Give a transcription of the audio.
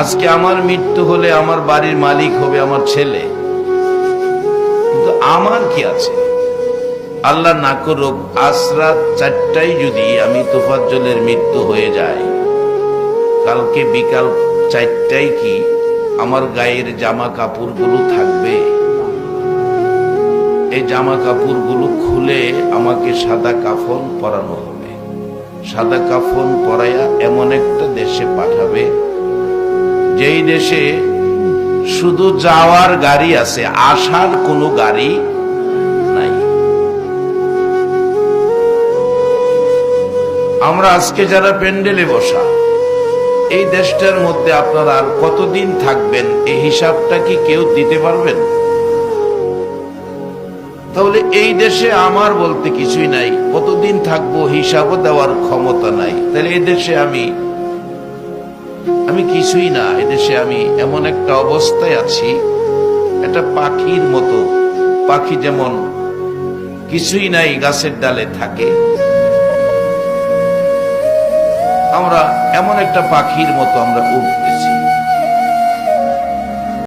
আজকে আমার মৃত্যু হলে আমার বাড়ির মালিক হবে আমার ছেলে, কিন্তু আমার কি আছে? আল্লাহ না করুক আজ রাত 4টায় যদি আমি তোফাজ্জলের মৃত্যু হয়ে যায়, কালকে বিকাল 4টায় কি আমার গায়ের জামা কাপড়গুলো থাকবে? এই জামা কাপড়গুলো খুলে আমাকে সাদা কাফন পরানো হবে। সাদা কাফন পরাইয়া এমন একটা দেশে পাঠাবে যেই দেশে শুধু যাওয়ার গাড়ি আছে, আসার কোনো গাড়ি নাই। আমরা আজকে যারা প্যান্ডেলে বসা, এই দেশটার মধ্যে আপনারা আর কতদিন থাকবেন এই হিসাবটা কি কেউ দিতে পারবেন? তাহলে এই দেশে আমার বলতে কিছুই নাই, কতদিন থাকবো হিসাবও দেওয়ার ক্ষমতা নাই। তাহলে এই দেশে আমি কিছুই না। এই দেশে আমি এমন একটা অবস্থায় আছি, একটা পাখির মতো। পাখি যেমন কিছুই নাই, গাছের ডালে থাকে, আমরা এমন একটা পাখির মতো আমরা উঠতে